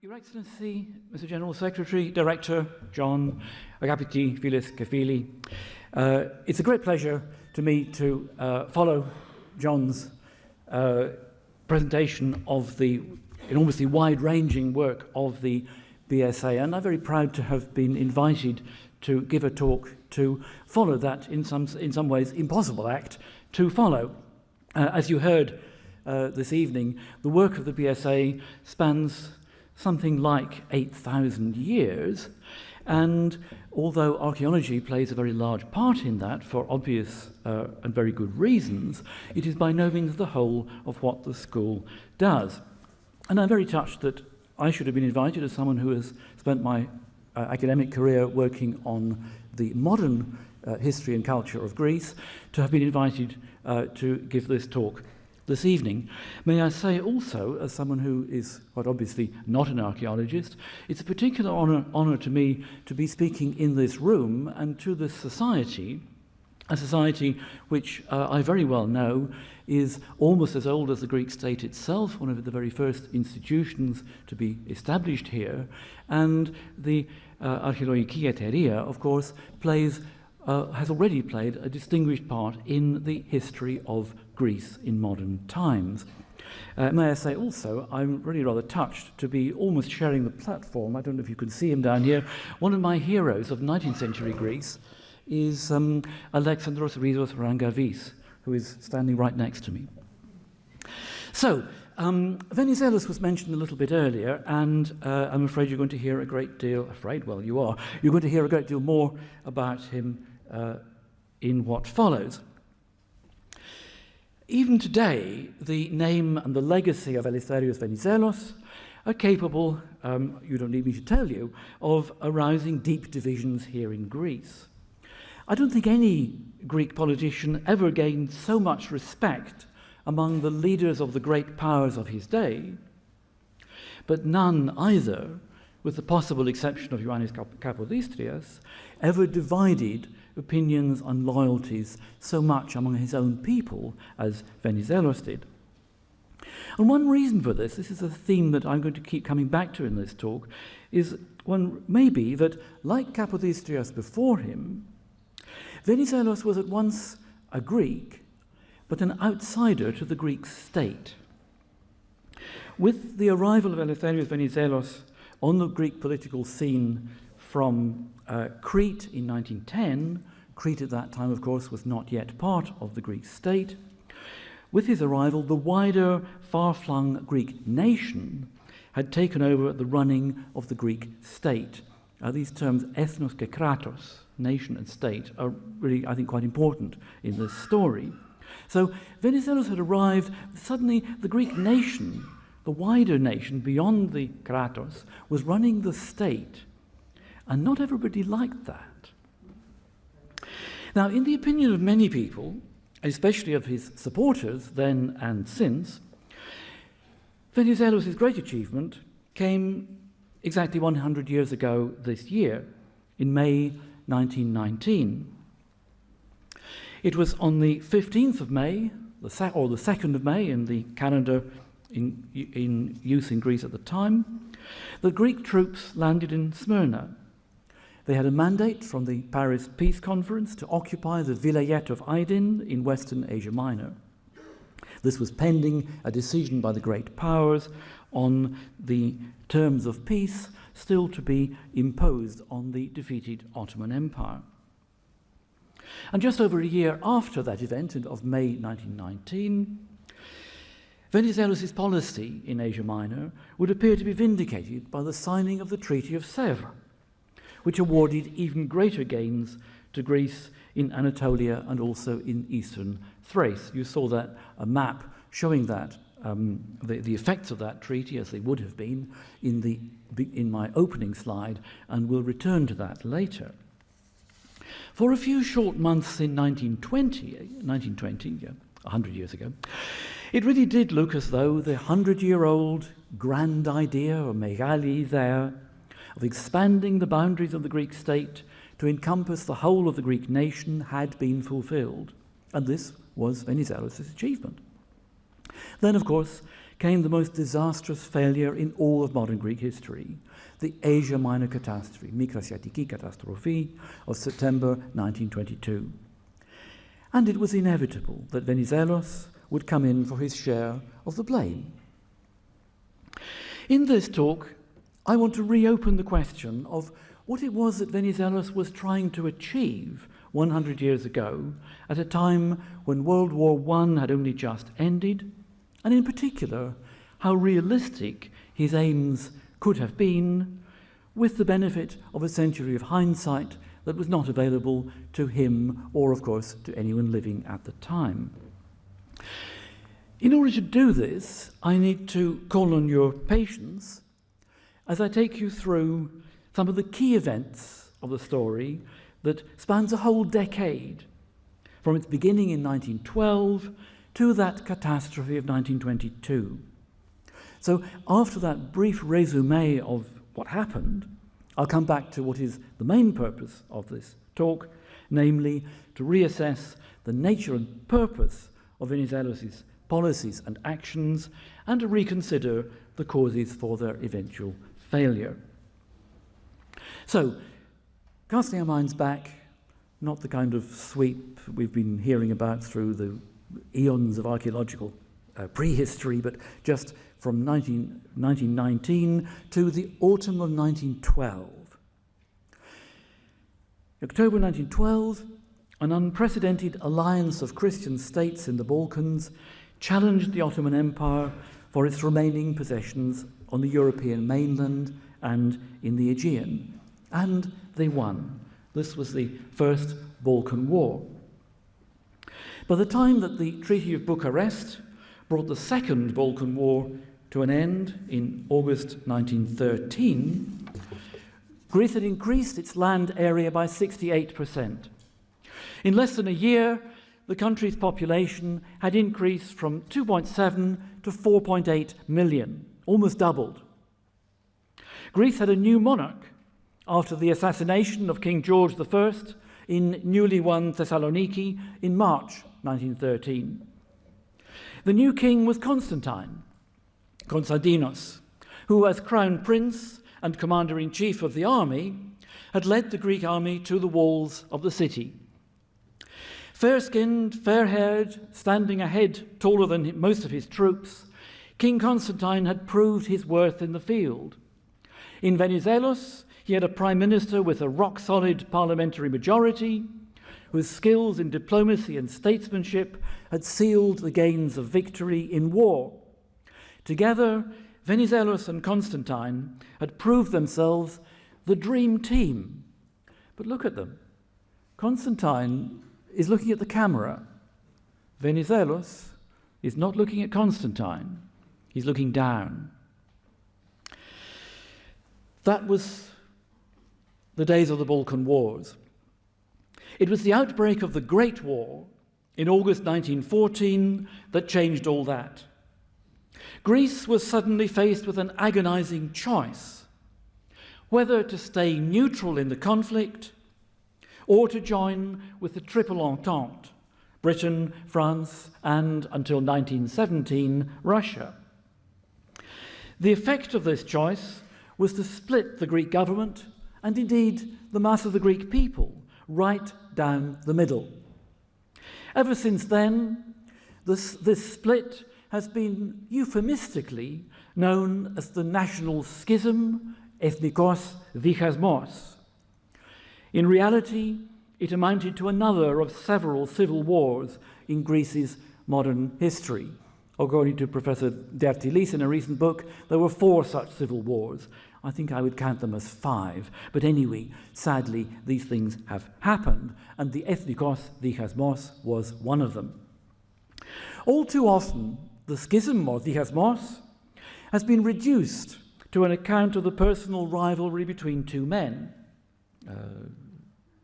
Your Excellency, Mr. General Secretary, Director, John, Agapiti, Philis, Kefili, it's a great pleasure to me to follow John's presentation of the enormously wide-ranging work of the BSA, and I'm very proud to have been invited to give a talk to follow that in some ways impossible act to follow. As you heard this evening, the work of the BSA spans something like 8,000 years, and although archaeology plays a very large part in that for obvious and very good reasons, it is by no means the whole of what the school does. And I'm very touched that I should have been invited, as someone who has spent my academic career working on the modern history and culture of Greece, to have been invited to give this talk this evening. May I say also, as someone who is quite obviously not an archaeologist, it's a particular honor to me to be speaking in this room and to this society, a society which I very well know is almost as old as the Greek state itself, one of the very first institutions to be established here, and the Archaeological Etteria, of course, has already played a distinguished part in the history of Greece in modern times. May I say also, I'm really rather touched to be almost sharing the platform. I don't know if you can see him down here. One of my heroes of 19th century Greece is Alexandros Rizos Rangavis, who is standing right next to me. So, Venizelos was mentioned a little bit earlier, and I'm afraid you're going to hear a great deal, well, you are, you're going to hear a great deal more about him in what follows. Even today, the name and the legacy of Eleftherios Venizelos are capable, you don't need me to tell you, of arousing deep divisions here in Greece. I don't think any Greek politician ever gained so much respect among the leaders of the great powers of his day, but none either, with the possible exception of Ioannis Kapodistrias, ever divided opinions and loyalties so much among his own people as Venizelos did. And one reason for this is a theme that I'm going to keep coming back to in this talk, is one maybe that, like Kapodistrias before him, Venizelos was at once a Greek, but an outsider to the Greek state. With the arrival of Eleftherios Venizelos on the Greek political scene from Crete in 1910, Crete at that time, of course, was not yet part of the Greek state. With his arrival, the wider, far-flung Greek nation had taken over the running of the Greek state. These terms, ethnos και kratos, nation and state, are really, I think, quite important in this story. So Venizelos had arrived, suddenly the Greek nation, the wider nation beyond the kratos, was running the state, and not everybody liked that. Now, in the opinion of many people, especially of his supporters then and since, Venizelos' great achievement came exactly 100 years ago this year, in May 1919. It was on the 15th of May, or the 2nd of May in the calendar in use in Greece at the time, the Greek troops landed in Smyrna. They had a mandate from the Paris Peace Conference to occupy the vilayet of Aydin in Western Asia Minor. This was pending a decision by the great powers on the terms of peace still to be imposed on the defeated Ottoman Empire. And just over a year after that event of May 1919, Venizelos' policy in Asia Minor would appear to be vindicated by the signing of the Treaty of Sèvres, which awarded even greater gains to Greece in Anatolia and also in eastern Thrace. You saw that, a map showing that, the effects of that treaty, as they would have been, in my opening slide, and we'll return to that later. For a few short months in 1920, 100 years ago, it really did look as though the 100-year-old grand idea, or megali there, of expanding the boundaries of the Greek state to encompass the whole of the Greek nation had been fulfilled. And this was Venizelos' achievement. Then, of course, came the most disastrous failure in all of modern Greek history, the Asia Minor catastrophe, Mikrasiatiki Katastrophe, of September 1922. And it was inevitable that Venizelos would come in for his share of the blame. In this talk, I want to reopen the question of what it was that Venizelos was trying to achieve 100 years ago, at a time when World War I had only just ended, and in particular, how realistic his aims could have been, with the benefit of a century of hindsight that was not available to him or, of course, to anyone living at the time. In order to do this, I need to call on your patience as I take you through some of the key events of the story that spans a whole decade, from its beginning in 1912 to that catastrophe of 1922. So after that brief résumé of what happened, I'll come back to what is the main purpose of this talk, namely to reassess the nature and purpose of Venizelos' policies and actions, and to reconsider the causes for their eventual failure. So, casting our minds back, not the kind of sweep we've been hearing about through the eons of archaeological prehistory, but just from 1919 to the autumn of 1912. October 1912, an unprecedented alliance of Christian states in the Balkans challenged the Ottoman Empire for its remaining possessions on the European mainland and in the Aegean. And they won. This was the First Balkan War. By the time that the Treaty of Bucharest brought the Second Balkan War to an end in August 1913, Greece had increased its land area by 68%. In less than a year, the country's population had increased from 2.7 to 4.8 million, almost doubled. Greece had a new monarch after the assassination of King George I in newly won Thessaloniki in March 1913. The new king was Constantinos, who as crown prince and commander-in-chief of the army had led the Greek army to the walls of the city. Fair-skinned, fair-haired, standing a head taller than most of his troops, King Constantine had proved his worth in the field. In Venizelos, he had a prime minister with a rock-solid parliamentary majority, whose skills in diplomacy and statesmanship had sealed the gains of victory in war. Together, Venizelos and Constantine had proved themselves the dream team. But look at them. Constantine is looking at the camera. Venizelos is not looking at Constantine. He's looking down. That was the days of the Balkan Wars. It was the outbreak of the Great War in August 1914 that changed all that. Greece was suddenly faced with an agonizing choice, whether to stay neutral in the conflict or to join with the Triple Entente, Britain, France, and, until 1917, Russia. The effect of this choice was to split the Greek government, and indeed the mass of the Greek people, right down the middle. Ever since then, this split has been euphemistically known as the national schism, ethnikos dichasmos. In reality, it amounted to another of several civil wars in Greece's modern history. According to Professor Dertilis in a recent book, there were 4 such civil wars. I think I would count them as 5. But anyway, sadly, these things have happened, and the ethnikos dichasmos was one of them. All too often, the schism, or dichasmos, has been reduced to an account of the personal rivalry between 2 men.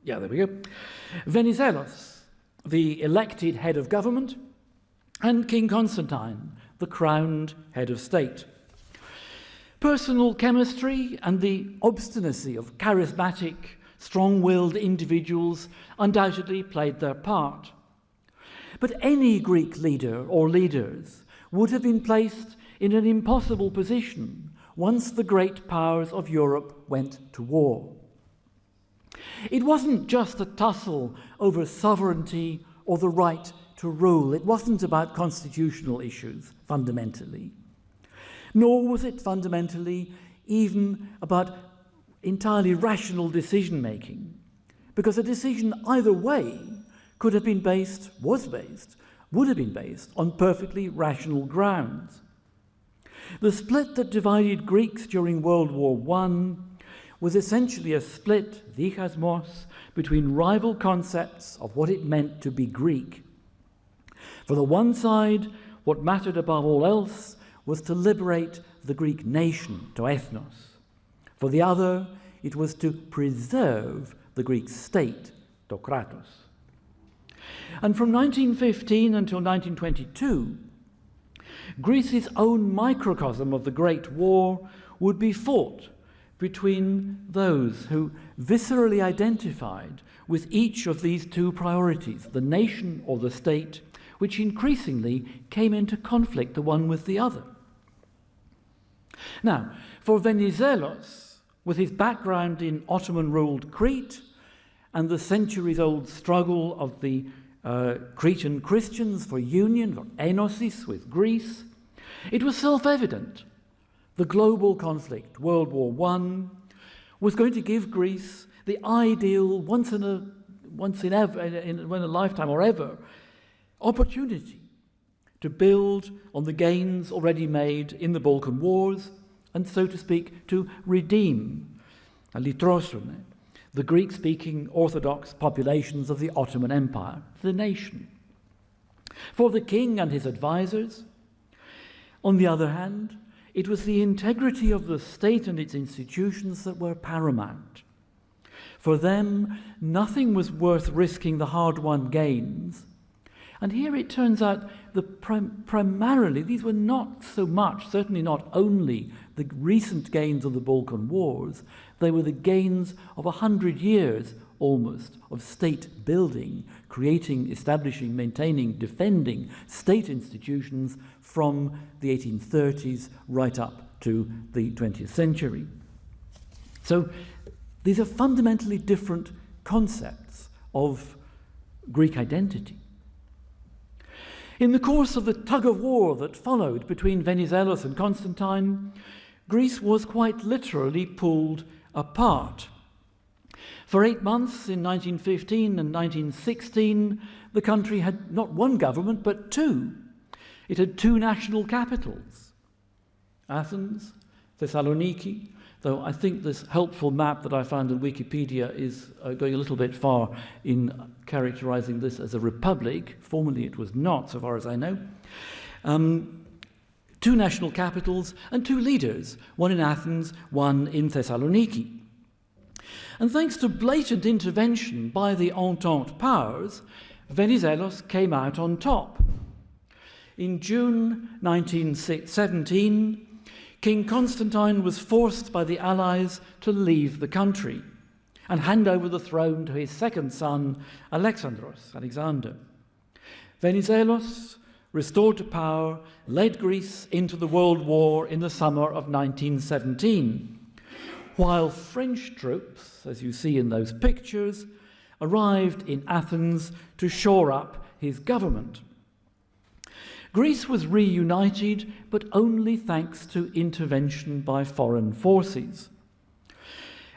There we go. Venizelos, the elected head of government, and King Constantine, the crowned head of state. Personal chemistry and the obstinacy of charismatic, strong-willed individuals undoubtedly played their part. But any Greek leader or leaders would have been placed in an impossible position once the great powers of Europe went to war. It wasn't just a tussle over sovereignty or the right to rule. It wasn't about constitutional issues, fundamentally. Nor was it fundamentally even about entirely rational decision-making, because a decision either way could have been based, would have been based on perfectly rational grounds. The split that divided Greeks during World War I was essentially a split, dichasmos, between rival concepts of what it meant to be Greek. For the one side, what mattered above all else was to liberate the Greek nation, to ethnos. For the other, it was to preserve the Greek state, to kratos. And from 1915 until 1922, Greece's own microcosm of the Great War would be fought between those who viscerally identified with each of these two priorities, the nation or the state, which increasingly came into conflict the one with the other. Now, for Venizelos, with his background in Ottoman-ruled Crete and the centuries-old struggle of the Cretan Christians for union, for enosis with Greece, it was self-evident the global conflict, World War I, was going to give Greece the ideal, once in a lifetime or ever, opportunity to build on the gains already made in the Balkan Wars and, so to speak, to redeem, alitrosune, the Greek-speaking Orthodox populations of the Ottoman Empire, the nation. For the king and his advisors, on the other hand, it was the integrity of the state and its institutions that were paramount. For them, nothing was worth risking the hard-won gains. And here it turns out that primarily these were not so much, certainly not only, the recent gains of the Balkan Wars. They were the gains of 100 years, almost, of state building, creating, establishing, maintaining, defending state institutions from the 1830s right up to the 20th century. So these are fundamentally different concepts of Greek identity. In the course of the tug-of-war that followed between Venizelos and Constantine, Greece was quite literally pulled apart. For 8 months in 1915 and 1916, the country had not one government, but two. It had two national capitals, Athens, Thessaloniki, though I think this helpful map that I found in Wikipedia is going a little bit far in characterizing this as a republic. Formerly it was not, so far as I know. Two national capitals and two leaders, one in Athens, one in Thessaloniki. And thanks to blatant intervention by the Entente powers, Venizelos came out on top. In June 1917, King Constantine was forced by the Allies to leave the country and hand over the throne to his second son, Alexander. Venizelos, restored to power, led Greece into the World War in the summer of 1917, while French troops, as you see in those pictures, arrived in Athens to shore up his government. Greece was reunited, but only thanks to intervention by foreign forces.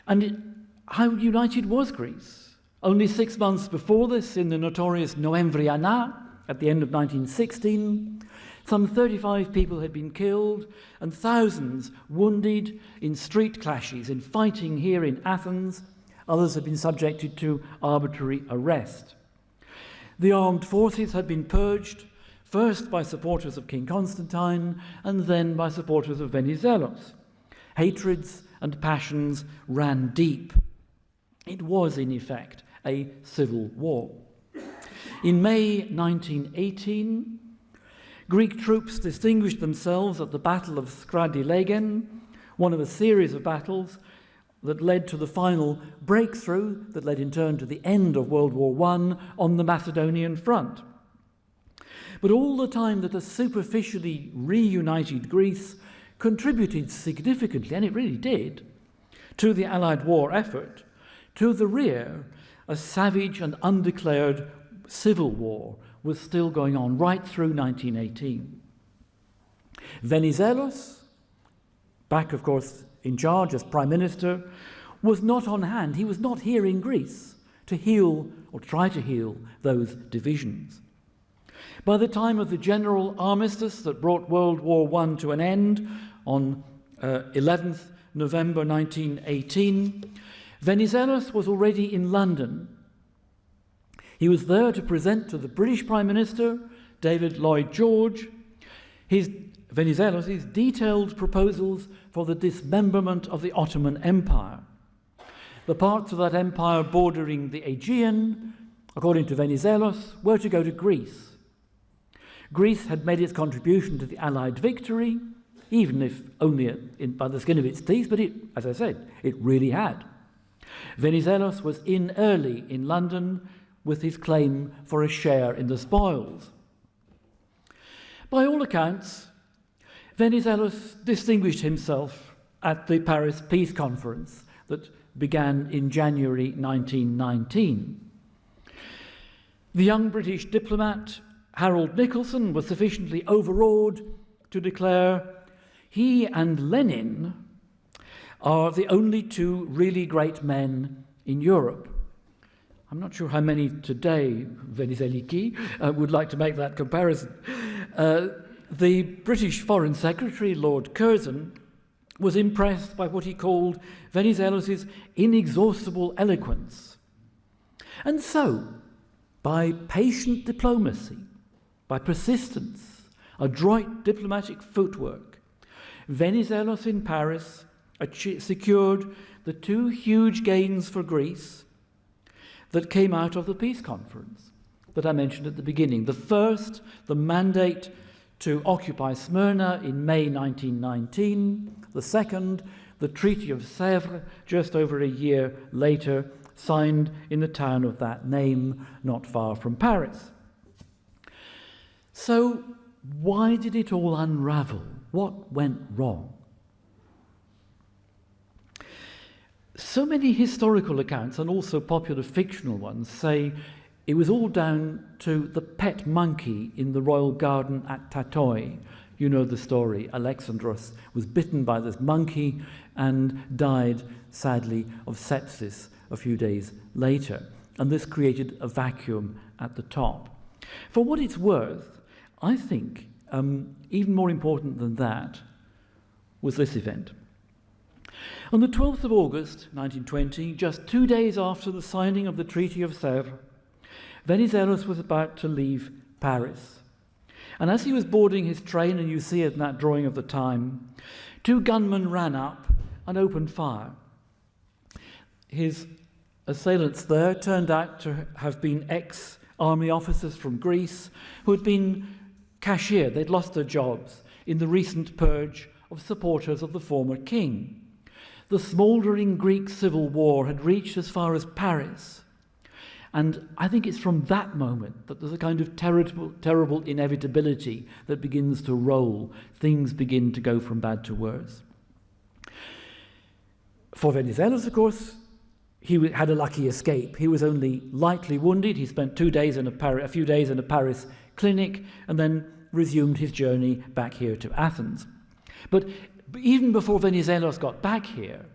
And how united was Greece? Only 6 months before this, in the notorious Noemvriana, at the end of 1916, some 35 people had been killed and thousands wounded in street clashes, in fighting here in Athens. Others had been subjected to arbitrary arrest. The armed forces had been purged, first by supporters of King Constantine and then by supporters of Venizelos. Hatreds and passions ran deep. It was, in effect, a civil war. In May 1918, Greek troops distinguished themselves at the Battle of Skradilegen, one of a series of battles that led to the final breakthrough, that led in turn to the end of World War I on the Macedonian front. But all the time that a superficially reunited Greece contributed significantly, and it really did, to the Allied war effort, to the rear, a savage and undeclared civil war was still going on right through 1918. Venizelos, back of course in charge as Prime Minister, was not on hand. He was not here in Greece to heal or try to heal those divisions. By the time of the general armistice that brought World War I to an end on 11th November 1918, Venizelos was already in London. He was there to present to the British Prime Minister, David Lloyd George, Venizelos' detailed proposals for the dismemberment of the Ottoman Empire. The parts of that empire bordering the Aegean, according to Venizelos, were to go to Greece. Greece had made its contribution to the Allied victory, even if only by the skin of its teeth, but it, as I said, it really had. Venizelos was in early in London with his claim for a share in the spoils. By all accounts, Venizelos distinguished himself at the Paris Peace Conference that began in January 1919. The young British diplomat Harold Nicholson was sufficiently overawed to declare, "He and Lenin are the only two really great men in Europe." I'm not sure how many today, Venizeliki, would like to make that comparison. The British Foreign Secretary, Lord Curzon, was impressed by what he called Venizelos' inexhaustible eloquence. And so, by patient diplomacy, by persistence, adroit diplomatic footwork, Venizelos in Paris secured the two huge gains for Greece that came out of the peace conference that I mentioned at the beginning. The first, the mandate to occupy Smyrna in May 1919. The second, the Treaty of Sèvres, just over a year later, signed in the town of that name, not far from Paris. So, why did it all unravel? What went wrong? So many historical accounts, and also popular fictional ones, say it was all down to the pet monkey in the royal garden at Tatoi. You know the story. Alexandros was bitten by this monkey and died, sadly, of sepsis a few days later. And this created a vacuum at the top. For what it's worth, I think even more important than that was this event. On the 12th of August 1920, just 2 days after the signing of the Treaty of Sèvres, Venizelos was about to leave Paris. And as he was boarding his train, and you see it in that drawing of the time, two gunmen ran up and opened fire. His assailants there turned out to have been ex-army officers from Greece who had been cashiered. They'd lost their jobs in the recent purge of supporters of the former king. The smouldering Greek civil war had reached as far as Paris. And I think it's from that moment that there's a kind of terrible inevitability that begins to roll. Things begin to go from bad to worse. For Venizelos, of course, he had a lucky escape. He was only lightly wounded. He spent a few days in a Paris clinic and then resumed his journey back here to Athens. But even before Venizelos got back here,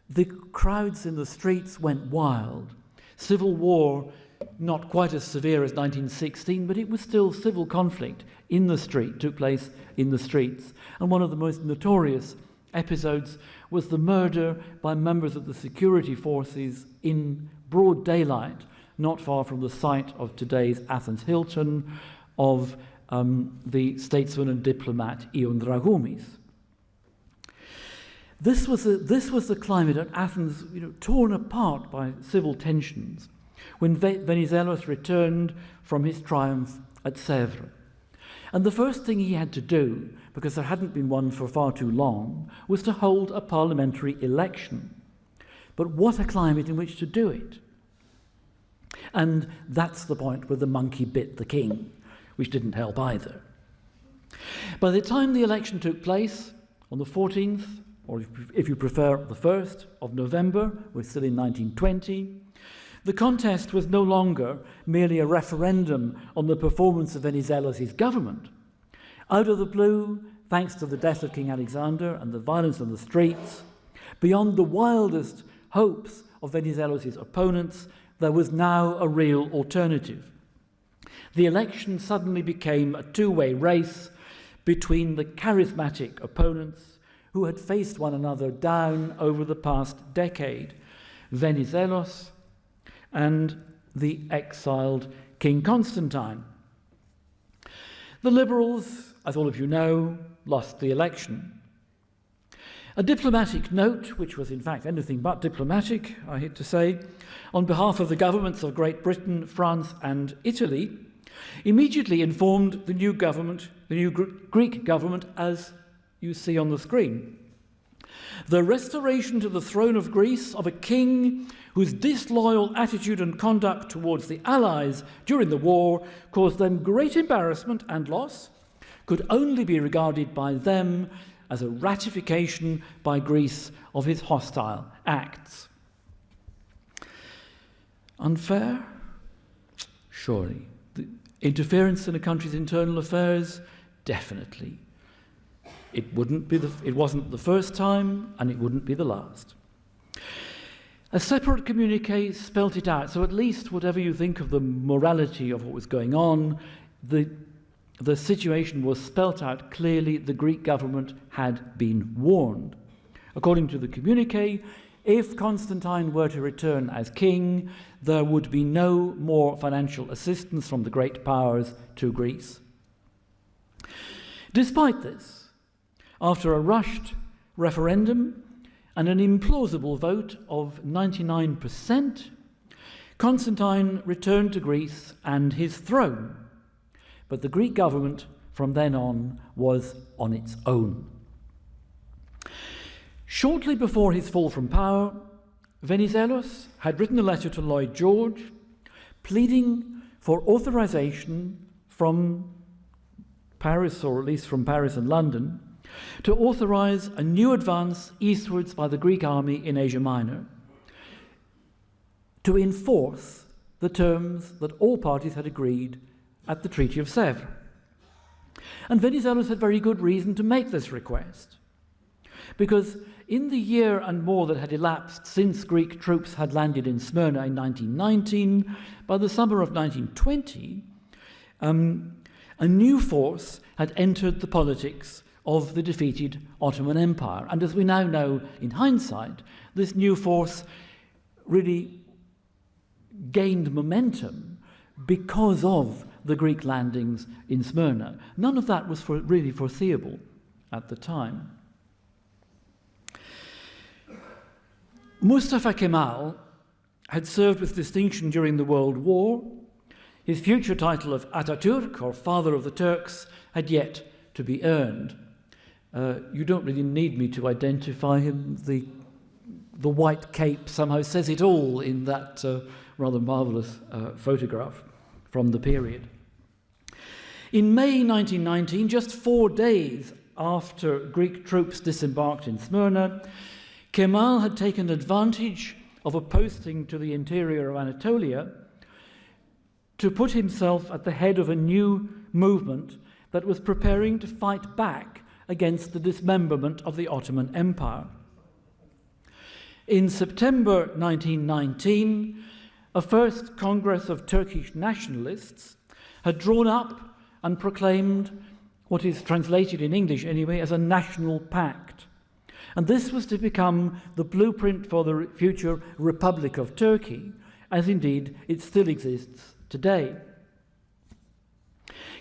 the crowds in the streets went wild. Civil war, not quite as severe as 1916, but it was still civil conflict in the street, took place in the streets. And one of the most notorious episodes was the murder by members of the security forces in broad daylight, not far from the site of today's Athens Hilton, of the statesman and diplomat Ion Dragoumis. This was the climate at Athens, torn apart by civil tensions, when Venizelos returned from his triumph at Sèvres. And the first thing he had to do, because there hadn't been one for far too long, was to hold a parliamentary election. But what a climate in which to do it. And that's the point where the monkey bit the king. which didn't help either. By the time the election took place on the 14th, or if you prefer, the 1st of November, we're still in 1920, the contest was no longer merely a referendum on the performance of Venizelos' government. Out of the blue, thanks to the death of King Alexander and the violence on the streets, beyond the wildest hopes of Venizelos' opponents, there was now a real alternative. The election suddenly became a two-way race between the charismatic opponents who had faced one another down over the past decade, Venizelos and the exiled King Constantine. The Liberals, as all of you know, lost the election. A diplomatic note, which was in fact anything but diplomatic, I hate to say, on behalf of the governments of Great Britain, France and Italy, immediately informed the new government, the new Greek government, as you see on the screen. The restoration to the throne of Greece of a king whose disloyal attitude and conduct towards the Allies during the war caused them great embarrassment and loss could only be regarded by them as a ratification by Greece of his hostile acts. Unfair? Surely. The interference in a country's internal affairs? Definitely. It wasn't the first time, and it wouldn't be the last. A separate communiqué spelt it out, so at least whatever you think of the morality of what was going on, the situation was spelt out clearly. The Greek government had been warned. According to the communiqué, if Constantine were to return as king, there would be no more financial assistance from the great powers to Greece. Despite this, after a rushed referendum and an implausible vote of 99%, Constantine returned to Greece and his throne. But the Greek government from then on was on its own. Shortly before his fall from power, Venizelos had written a letter to Lloyd George pleading for authorization from Paris, or at least from Paris and London, to authorize a new advance eastwards by the Greek army in Asia Minor to enforce the terms that all parties had agreed at the Treaty of Sèvres. And Venizelos had very good reason to make this request, because in the year and more that had elapsed since Greek troops had landed in Smyrna in 1919, by the summer of 1920, a new force had entered the politics of the defeated Ottoman Empire. And as we now know in hindsight, this new force really gained momentum because of the Greek landings in Smyrna. None of that was really foreseeable at the time. Mustafa Kemal had served with distinction during the World War. His future title of Atatürk, or Father of the Turks, had yet to be earned. You don't really need me to identify him. The white cape somehow says it all in that rather marvellous photograph from the period. In May 1919, just 4 days after Greek troops disembarked in Smyrna, Kemal had taken advantage of a posting to the interior of Anatolia to put himself at the head of a new movement that was preparing to fight back against the dismemberment of the Ottoman Empire. In September 1919, a first Congress of Turkish nationalists had drawn up and proclaimed what is translated in English anyway as a national pact. And this was to become the blueprint for the future Republic of Turkey, as indeed it still exists today.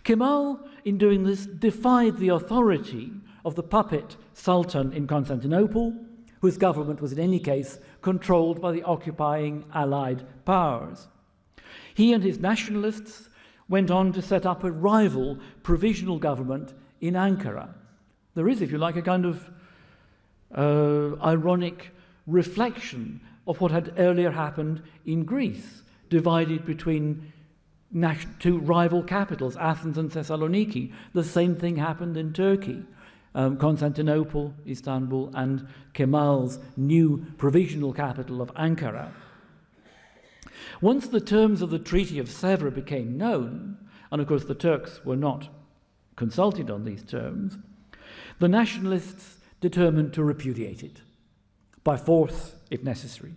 Kemal, in doing this, defied the authority of the puppet Sultan in Constantinople, whose government was in any case controlled by the occupying Allied powers. He and his nationalists went on to set up a rival provisional government in Ankara. There is, if you like, a kind of ironic reflection of what had earlier happened in Greece, divided between two rival capitals, Athens and Thessaloniki. The same thing happened in Turkey. Constantinople, Istanbul, and Kemal's new provisional capital of Ankara. Once the terms of the Treaty of Sèvres became known, and of course the Turks were not consulted on these terms, the nationalists determined to repudiate it, by force if necessary.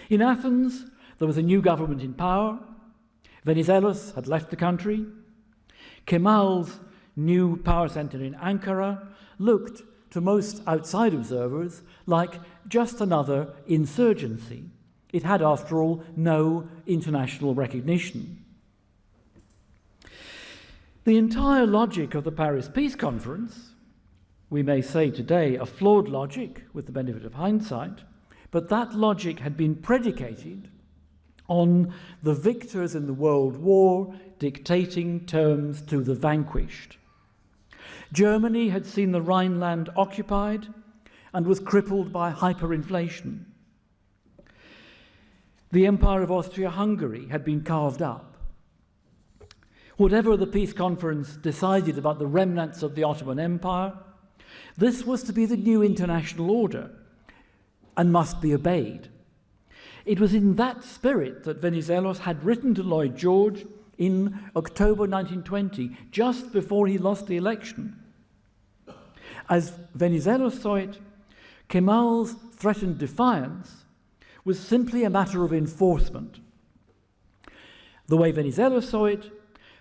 In Athens, there was a new government in power. Venizelos had left the country. Kemal's new power centre in Ankara looked, to most outside observers, like just another insurgency. It had, after all, no international recognition. The entire logic of the Paris Peace Conference, we may say today a flawed logic with the benefit of hindsight, but that logic had been predicated on the victors in the World War dictating terms to the vanquished. Germany had seen the Rhineland occupied and was crippled by hyperinflation. The Empire of Austria-Hungary had been carved up. Whatever the peace conference decided about the remnants of the Ottoman Empire, this was to be the new international order and must be obeyed. It was in that spirit that Venizelos had written to Lloyd George in October 1920, just before he lost the election. As Venizelos saw it, Kemal's threatened defiance was simply a matter of enforcement. The way Venizelos saw it,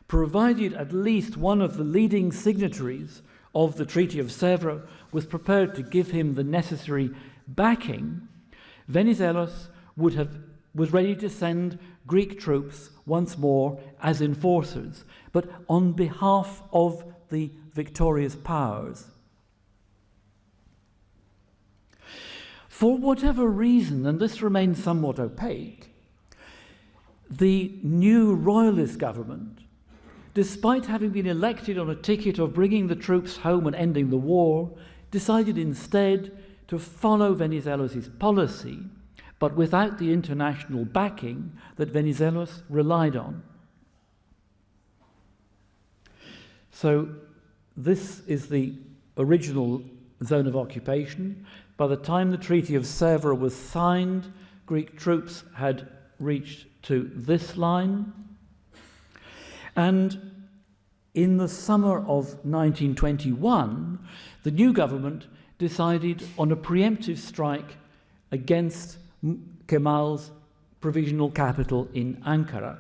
provided at least one of the leading signatories of the Treaty of Sèvres was prepared to give him the necessary backing, Venizelos was ready to send Greek troops once more as enforcers, but on behalf of the victorious powers. For whatever reason, and this remains somewhat opaque, the new royalist government, despite having been elected on a ticket of bringing the troops home and ending the war, decided instead to follow Venizelos' policy, but without the international backing that Venizelos relied on. So this is the original zone of occupation. By the time the Treaty of Sèvres was signed, Greek troops had reached to this line. And in the summer of 1921, the new government decided on a preemptive strike against Kemal's provisional capital in Ankara.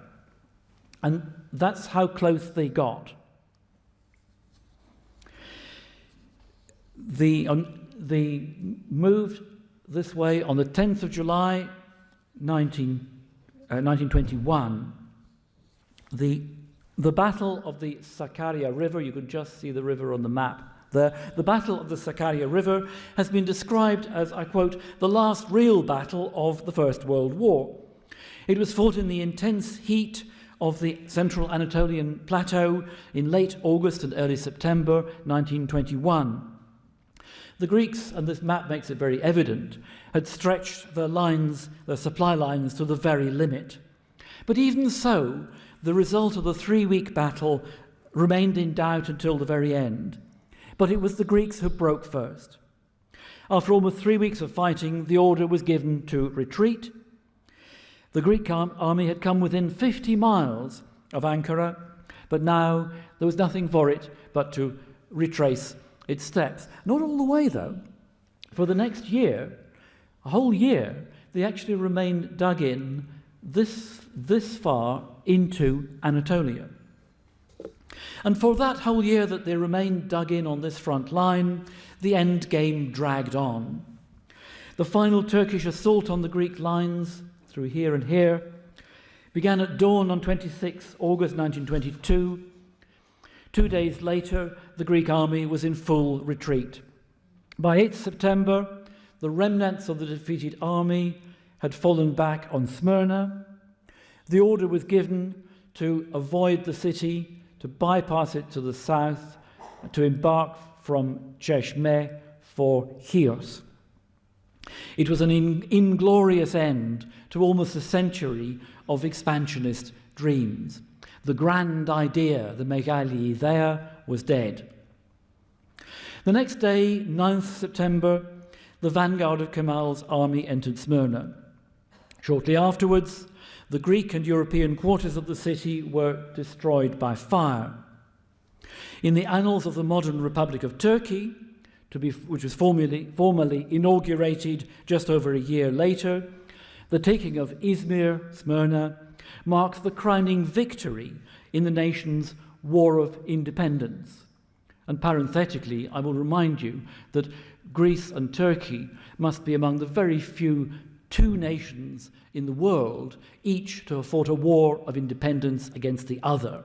And that's how close they got. They moved this way on the 10th of July, 1921. The Battle of the Sakarya River, you can just see the river on the map there. The Battle of the Sakarya River has been described as, I quote, the last real battle of the First World War. It was fought in the intense heat of the central Anatolian plateau in late August and early September 1921. The Greeks, and this map makes it very evident, had stretched their supply lines to the very limit. But even so, the result of the 3-week battle remained in doubt until the very end. But it was the Greeks who broke first. After almost 3 weeks of fighting, the order was given to retreat. The Greek army had come within 50 miles of Ankara, but now there was nothing for it but to retrace its steps. Not all the way, though. For the next year, a whole year, they actually remained dug in this far into Anatolia. And for that whole year that they remained dug in on this front line, the end game dragged on. The final Turkish assault on the Greek lines, through here and here, began at dawn on 26 August 1922. 2 days later, the Greek army was in full retreat. By 8 September, the remnants of the defeated army had fallen back on Smyrna. The order was given to avoid the city, to bypass it to the south, to embark from Cheshme for Chios. It was an inglorious end to almost a century of expansionist dreams. The grand idea, the megali ιδέα, was dead. The next day, 9th September, the vanguard of Kemal's army entered Smyrna. Shortly afterwards, the Greek and European quarters of the city were destroyed by fire. In the annals of the modern Republic of Turkey, which was formally inaugurated just over a year later, the taking of Izmir, Smyrna, marks the crowning victory in the nation's War of Independence. And parenthetically, I will remind you that Greece and Turkey must be among the very few two nations in the world, each to have fought a war of independence against the other.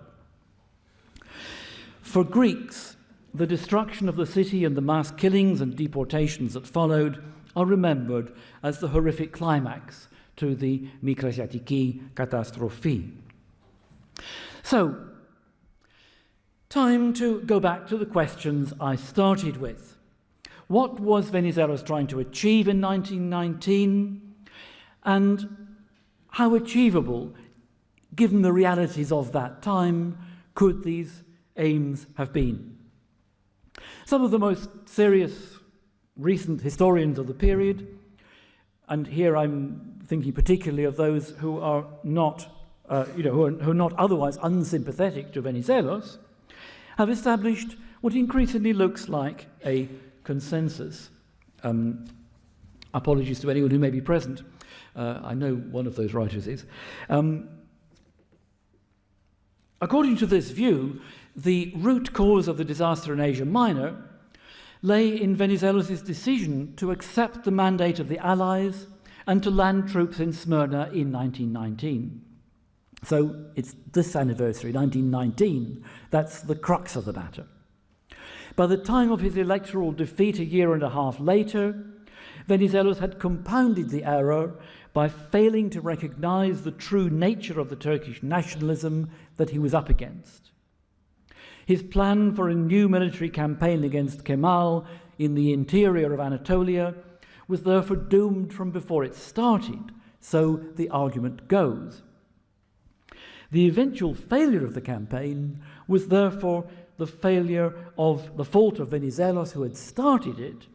For Greeks, the destruction of the city and the mass killings and deportations that followed are remembered as the horrific climax to the Mikrasiatiki Catastrophe. So, time to go back to the questions I started with. What was Venizelos trying to achieve in 1919? And how achievable, given the realities of that time, could these aims have been? Some of the most serious recent historians of the period, and here I'm thinking particularly of those who are not, who are not otherwise unsympathetic to Venizelos, have established what increasingly looks like a consensus. Apologies to anyone who may be present. I know one of those writers is. According to this view, the root cause of the disaster in Asia Minor lay in Venizelos' decision to accept the mandate of the Allies and to land troops in Smyrna in 1919. So it's this anniversary, 1919, that's the crux of the matter. By the time of his electoral defeat a year and a half later, Venizelos had compounded the error by failing to recognize the true nature of the Turkish nationalism that he was up against. His plan for a new military campaign against Kemal in the interior of Anatolia was therefore doomed from before it started, so the argument goes. The eventual failure of the campaign was therefore the fault of Venizelos, who had started it,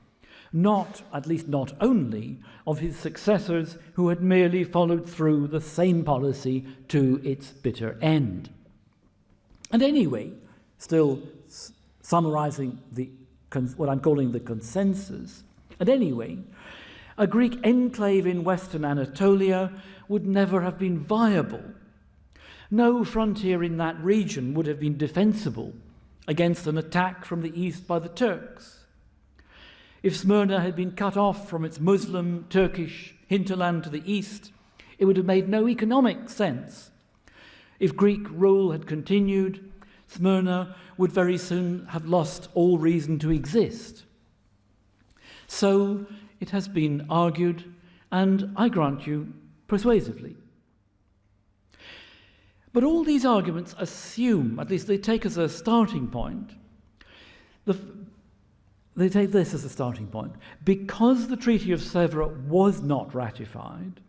at least not only, of his successors who had merely followed through the same policy to its bitter end. And anyway, still summarizing what I'm calling the consensus, and anyway, a Greek enclave in western Anatolia would never have been viable. No frontier in that region would have been defensible against an attack from the east by the Turks. If Smyrna had been cut off from its Muslim, Turkish hinterland to the east, it would have made no economic sense. If Greek rule had continued, Smyrna would very soon have lost all reason to exist. So it has been argued, and I grant you, persuasively. But all these arguments assume, at least they take as a starting point, they take this as a starting point. Because the Treaty of Sèvres was not ratified,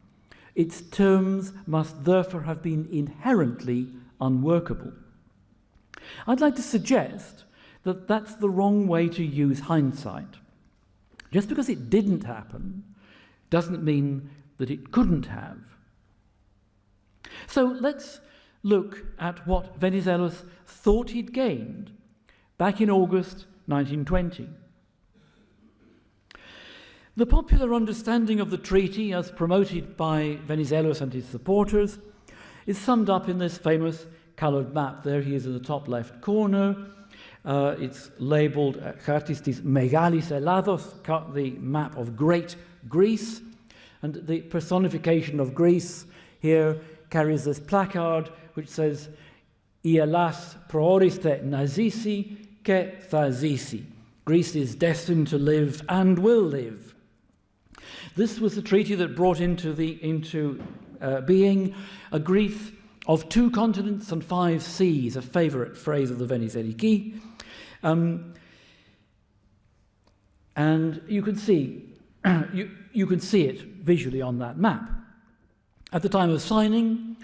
its terms must therefore have been inherently unworkable. I'd like to suggest that that's the wrong way to use hindsight. Just because it didn't happen doesn't mean that it couldn't have. So let's look at what Venizelos thought he'd gained back in August 1920. The popular understanding of the treaty, as promoted by Venizelos and his supporters, is summed up in this famous coloured map. There he is in the top left corner. It's labelled Chartistis Megalis Elados, the map of Great Greece. And the personification of Greece here carries this placard which says "I Elas prooriste na zisi ke tha zisi." Greece is destined to live and will live. This was the treaty that brought into being a Greece of 2 continents and 5 seas, a favourite phrase of the Venizelos. And you can see you can see it visually on that map. At the time of signing,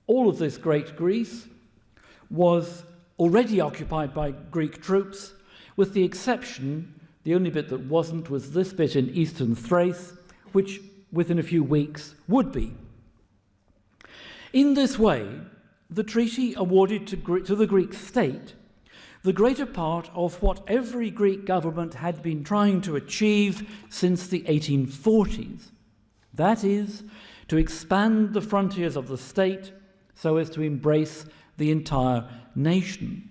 all of this great Greece was already occupied by Greek troops, with the exception, the only bit that wasn't, was this bit in eastern Thrace, which within a few weeks would be. In this way, the treaty awarded to the Greek state the greater part of what every Greek government had been trying to achieve since the 1840s. That is, to expand the frontiers of the state so as to embrace the entire nation.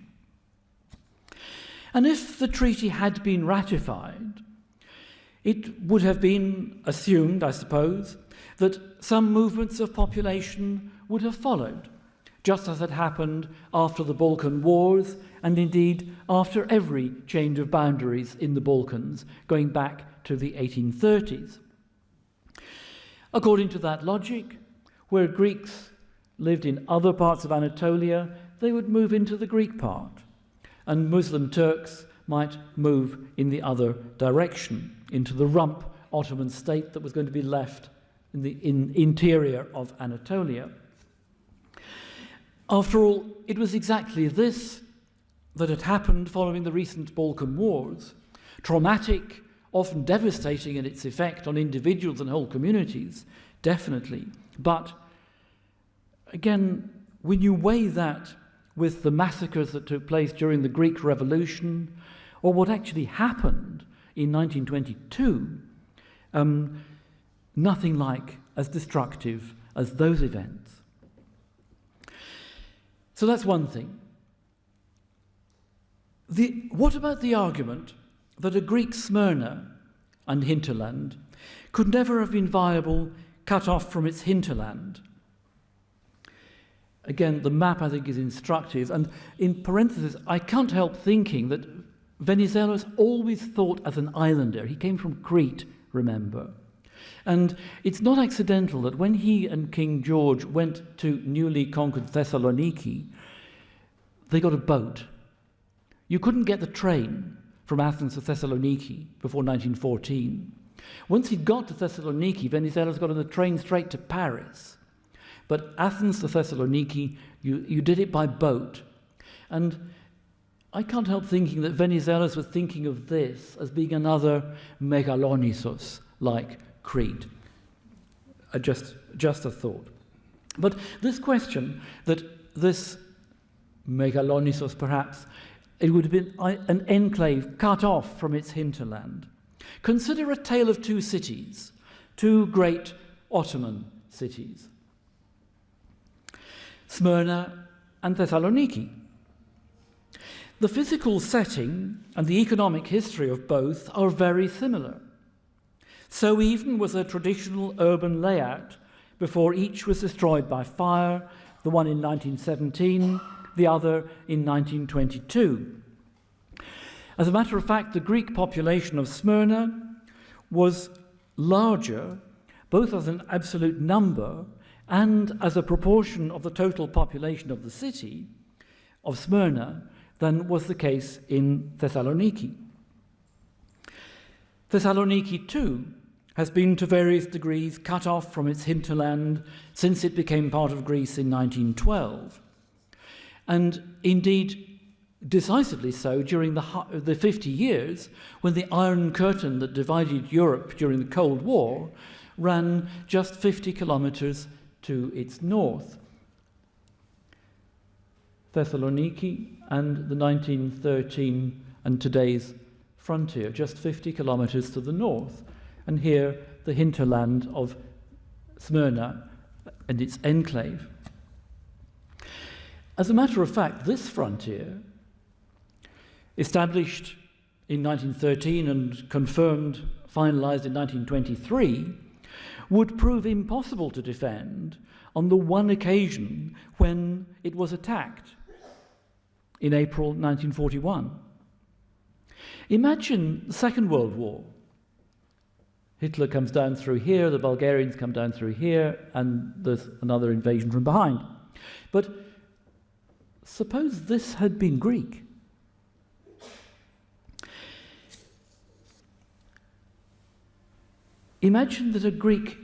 And if the treaty had been ratified, it would have been assumed, I suppose, that some movements of population would have followed, just as had happened after the Balkan Wars, and indeed after every change of boundaries in the Balkans, going back to the 1830s. According to that logic, where Greeks lived in other parts of Anatolia, they would move into the Greek part, and Muslim Turks might move in the other direction, into the rump Ottoman state that was going to be left in the interior of Anatolia. After all, it was exactly this that had happened following the recent Balkan Wars, traumatic, often devastating in its effect on individuals and whole communities, definitely. But again, when you weigh that with the massacres that took place during the Greek Revolution, or what actually happened in 1922, nothing like as destructive as those events. So that's one thing. What about the argument that a Greek Smyrna and hinterland could never have been viable cut off from its hinterland? Again, the map, I think, is instructive. And in parentheses, I can't help thinking that Venizelos always thought as an islander. He came from Crete, remember. And it's not accidental that when he and King George went to newly conquered Thessaloniki, they got a boat. You couldn't get the train from Athens to Thessaloniki before 1914. Once he'd got to Thessaloniki, Venizelos got on the train straight to Paris. But Athens to Thessaloniki, you did it by boat. And I can't help thinking that Venizelos was thinking of this as being another Megalonisos like Crete. Just a thought. But this question that this Megalonisos, perhaps, it would have been an enclave cut off from its hinterland. Consider a tale of two cities, two great Ottoman cities, Smyrna and Thessaloniki. The physical setting and the economic history of both are very similar. So even was a traditional urban layout before each was destroyed by fire, the one in 1917, the other in 1922. As a matter of fact, the Greek population of Smyrna was larger, both as an absolute number and as a proportion of the total population of the city of Smyrna than was the case in Thessaloniki. Thessaloniki, too, has been to various degrees cut off from its hinterland since it became part of Greece in 1912. And indeed, decisively so during the 50 years when the Iron Curtain that divided Europe during the Cold War ran just 50 kilometers to its north. Thessaloniki and the 1913 and today's frontier, just 50 kilometers to the north. And here, the hinterland of Smyrna and its enclave. As a matter of fact, this frontier, established in 1913 and confirmed, finalized in 1923, would prove impossible to defend on the one occasion when it was attacked in April 1941. Imagine the Second World War. Hitler comes down through here, the Bulgarians come down through here, and there's another invasion from behind. But suppose this had been Greek. Imagine that a Greek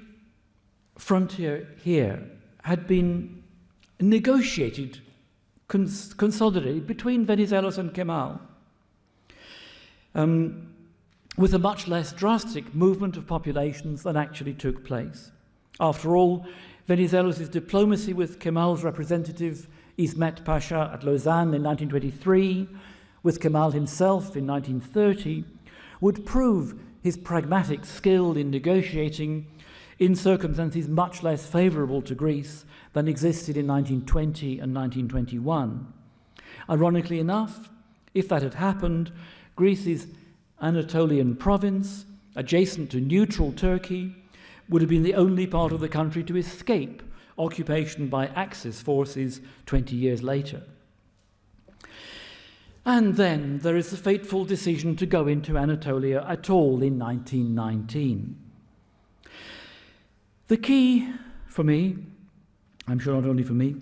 frontier here had been negotiated, consolidated between Venizelos and Kemal, with a much less drastic movement of populations than actually took place. After all, Venizelos' diplomacy with Kemal's representative Ismet Pasha at Lausanne in 1923, with Kemal himself in 1930, would prove his pragmatic skill in negotiating in circumstances much less favourable to Greece than existed in 1920 and 1921. Ironically enough, if that had happened, Greece's Anatolian province, adjacent to neutral Turkey, would have been the only part of the country to escape occupation by Axis forces 20 years later. And then there is the fateful decision to go into Anatolia at all in 1919. The key for me, I'm sure not only for me,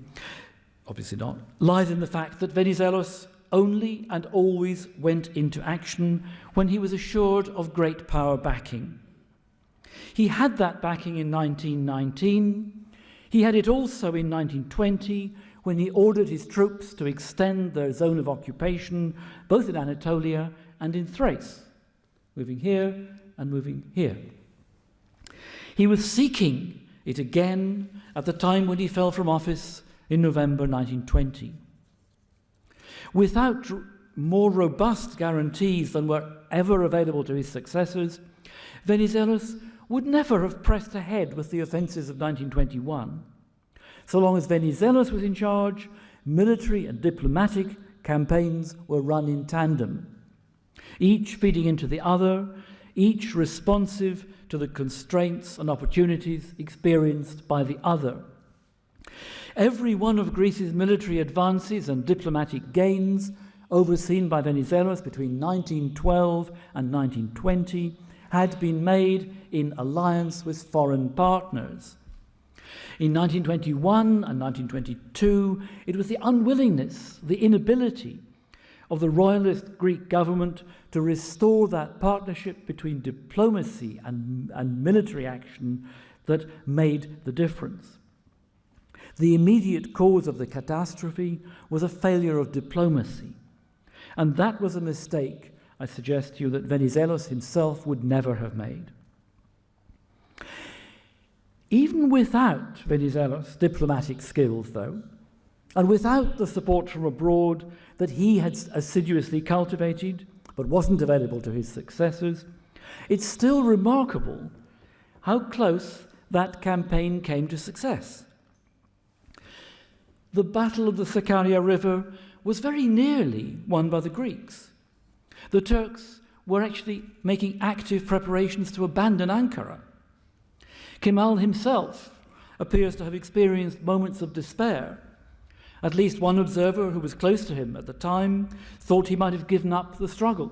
obviously not, lies in the fact that Venizelos only and always went into action when he was assured of great power backing. He had that backing in 1919. He had it also in 1920 when he ordered his troops to extend their zone of occupation both in Anatolia and in Thrace, moving here and moving here. He was seeking it again at the time when he fell from office in November 1920. Without more robust guarantees than were ever available to his successors, Venizelos would never have pressed ahead with the offensives of 1921. So long as Venizelos was in charge, military and diplomatic campaigns were run in tandem, each feeding into the other, each responsive to the constraints and opportunities experienced by the other. Every one of Greece's military advances and diplomatic gains, overseen by Venizelos between 1912 and 1920, had been made in alliance with foreign partners. In 1921 and 1922, it was the unwillingness, the inability of the royalist Greek government to restore that partnership between diplomacy and military action that made the difference. The immediate cause of the catastrophe was a failure of diplomacy, and that was a mistake, I suggest to you, that Venizelos himself would never have made. Even without Venizelos' diplomatic skills, though, and without the support from abroad that he had assiduously cultivated but wasn't available to his successors, it's still remarkable how close that campaign came to success. The Battle of the Sakarya River was very nearly won by the Greeks. The Turks were actually making active preparations to abandon Ankara. Kemal himself appears to have experienced moments of despair. At least one observer who was close to him at the time thought he might have given up the struggle.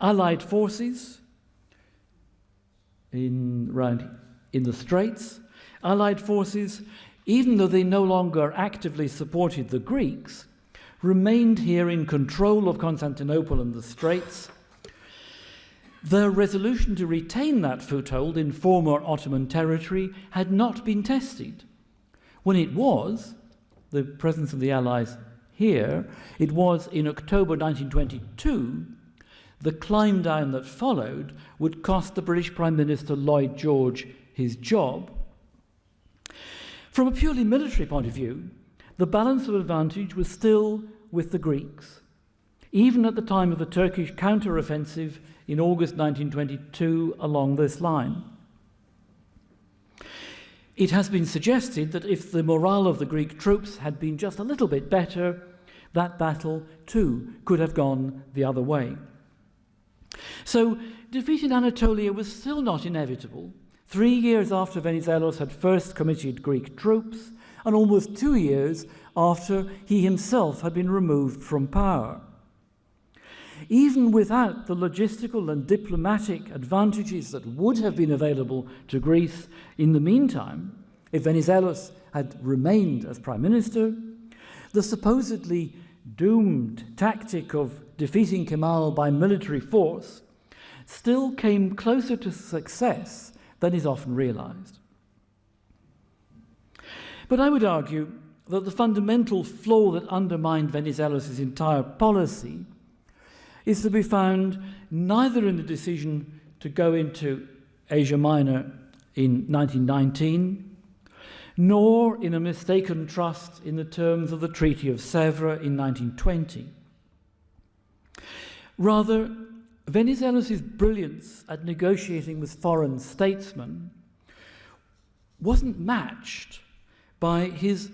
Allied forces in the Straits, Allied forces, even though they no longer actively supported the Greeks, remained here in control of Constantinople and the Straits. Their resolution to retain that foothold in former Ottoman territory had not been tested. When it was, the presence of the Allies here, it was in October 1922, the climb down that followed would cost the British Prime Minister Lloyd George his job. From a purely military point of view, the balance of advantage was still with the Greeks, even at the time of the Turkish counter-offensive in August 1922 along this line. It has been suggested that if the morale of the Greek troops had been just a little bit better, that battle too could have gone the other way. So defeat in Anatolia was still not inevitable, 3 years after Venizelos had first committed Greek troops, and almost 2 years after he himself had been removed from power. Even without the logistical and diplomatic advantages that would have been available to Greece in the meantime, if Venizelos had remained as prime minister, the supposedly doomed tactic of defeating Kemal by military force still came closer to success than is often realized. But I would argue that the fundamental flaw that undermined Venizelos' entire policy is to be found neither in the decision to go into Asia Minor in 1919, nor in a mistaken trust in the terms of the Treaty of Sèvres in 1920. Rather, Venizelos' brilliance at negotiating with foreign statesmen wasn't matched by his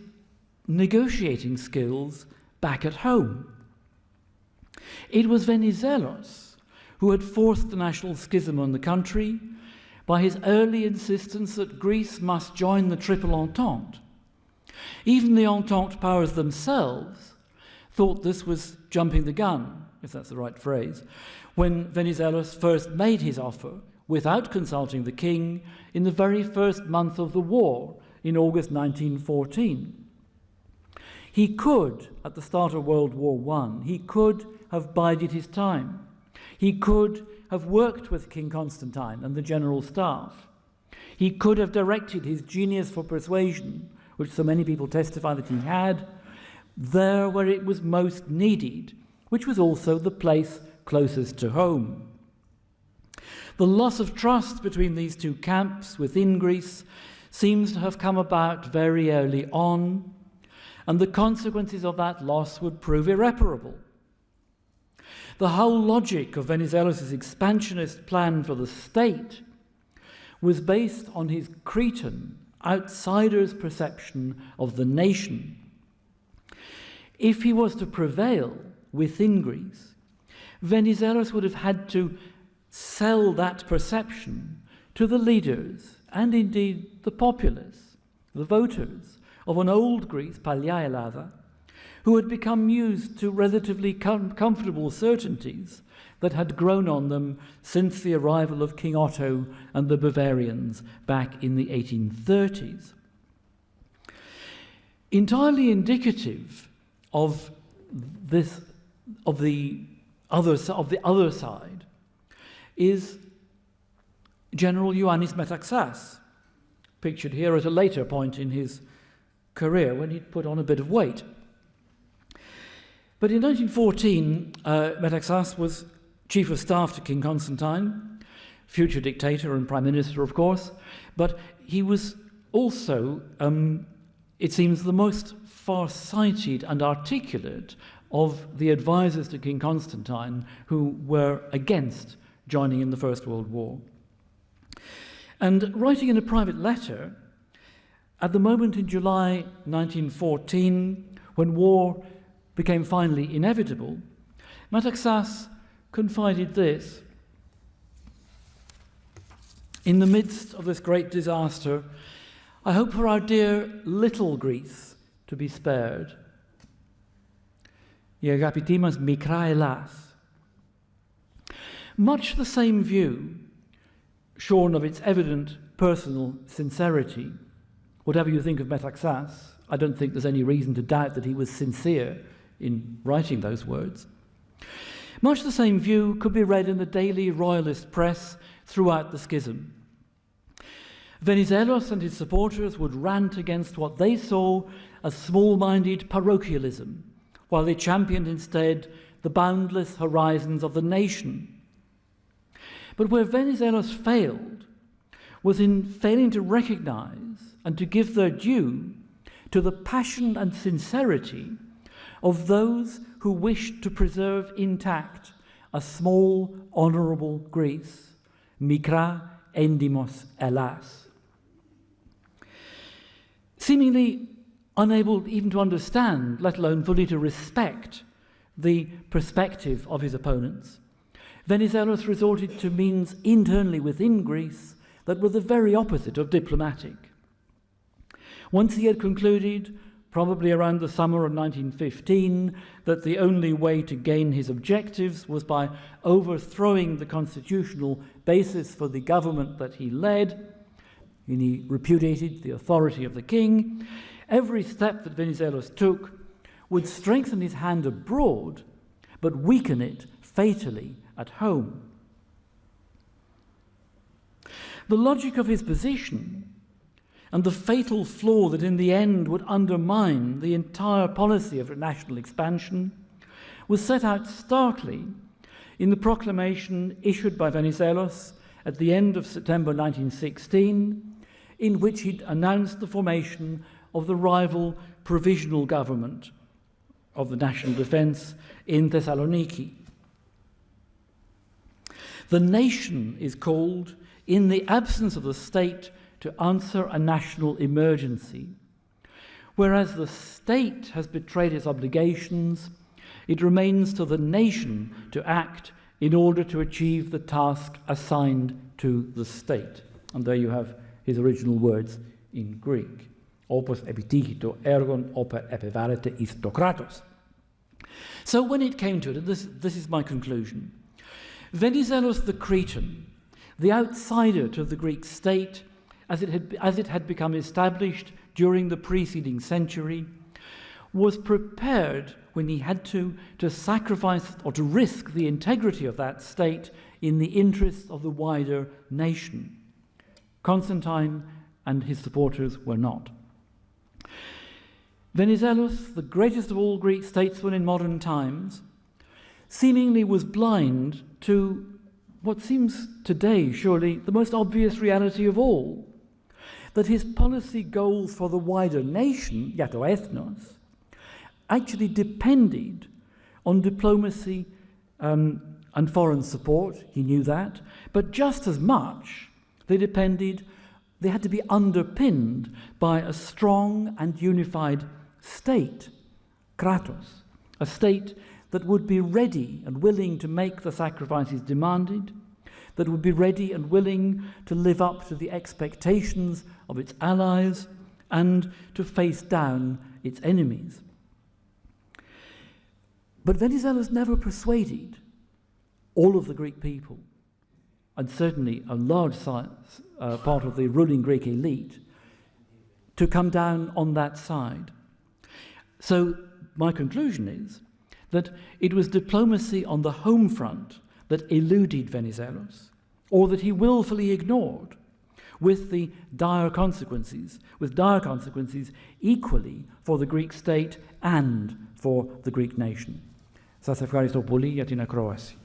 negotiating skills back at home. It was Venizelos who had forced the national schism on the country by his early insistence that Greece must join the Triple Entente. Even the Entente powers themselves thought this was jumping the gun, if that's the right phrase, when Venizelos first made his offer without consulting the king in the very first month of the war in August 1914. He could, at the start of World War I, he could have bided his time. He could have worked with King Constantine and the general staff. He could have directed his genius for persuasion, which so many people testify that he had, there where it was most needed, which was also the place closest to home. The loss of trust between these two camps within Greece seems to have come about very early on, and the consequences of that loss would prove irreparable. The whole logic of Venizelos' expansionist plan for the state was based on his Cretan outsider's perception of the nation. If he was to prevail within Greece, Venizelos would have had to sell that perception to the leaders and indeed the populace, the voters of an old Greece, Pallia Ελλάδα, who had become used to relatively comfortable certainties that had grown on them since the arrival of King Otto and the Bavarians back in the 1830s. Entirely indicative of this, of the other side, is General Ioannis Metaxas, pictured here at a later point in his career when he'd put on a bit of weight. But in 1914, Metaxas was chief of staff to King Constantine, future dictator and prime minister, of course, but he was also, it seems, the most far-sighted and articulate of the advisors to King Constantine who were against joining in the First World War. And writing in a private letter, at the moment in July 1914, when war became finally inevitable, Metaxas confided this: "In the midst of this great disaster, I hope for our dear little Greece to be spared. Η αγαπητή μας μικρά Ελλάς." Much the same view, shorn of its evident personal sincerity. Whatever you think of Metaxas, I don't think there's any reason to doubt that he was sincere in writing those words. Much the same view could be read in the daily royalist press throughout the schism. Venizelos and his supporters would rant against what they saw as small-minded parochialism, while they championed instead the boundless horizons of the nation. But where Venizelos failed was in failing to recognize and to give their due to the passion and sincerity of those who wished to preserve intact a small, honourable Greece, Mikra Endimos Hellas. Seemingly unable even to understand, let alone fully to respect, the perspective of his opponents, Venizelos resorted to means internally within Greece that were the very opposite of diplomatic. Once he had concluded, probably around the summer of 1915, that the only way to gain his objectives was by overthrowing the constitutional basis for the government that he led, and he repudiated the authority of the king, every step that Venizelos took would strengthen his hand abroad, but weaken it fatally at home. The logic of his position and the fatal flaw that in the end would undermine the entire policy of national expansion, was set out starkly in the proclamation issued by Venizelos at the end of September 1916, in which he announced the formation of the rival provisional government of the national defense in Thessaloniki. The nation is called, in the absence of the state, to answer a national emergency. Whereas the state has betrayed its obligations, it remains to the nation to act in order to achieve the task assigned to the state. And there you have his original words in Greek. Opos epitygito ergon oper epivalete isto kratos. So when it came to it, this is my conclusion. Venizelos the Cretan, the outsider to the Greek state, as it had become established during the preceding century, was prepared when he had to sacrifice or to risk the integrity of that state in the interests of the wider nation. Constantine and his supporters were not. Venizelos, the greatest of all Greek statesmen in modern times, seemingly was blind to what seems today, surely, the most obvious reality of all, that his policy goals for the wider nation, για το ethnos, actually depended on diplomacy and foreign support. He knew that, but just as much they had to be underpinned by a strong and unified state, kratos, a state that would be ready and willing to make the sacrifices demanded, that would be ready and willing to live up to the expectations of its allies and to face down its enemies. But Venizelos never persuaded all of the Greek people, and certainly a large part of the ruling Greek elite, to come down on that side. So my conclusion is that it was diplomacy on the home front that eluded Venizelos, or that he willfully ignored, with dire consequences equally for the Greek state and for the Greek nation. Σας ευχαριστώ πολύ για την ακρόαση.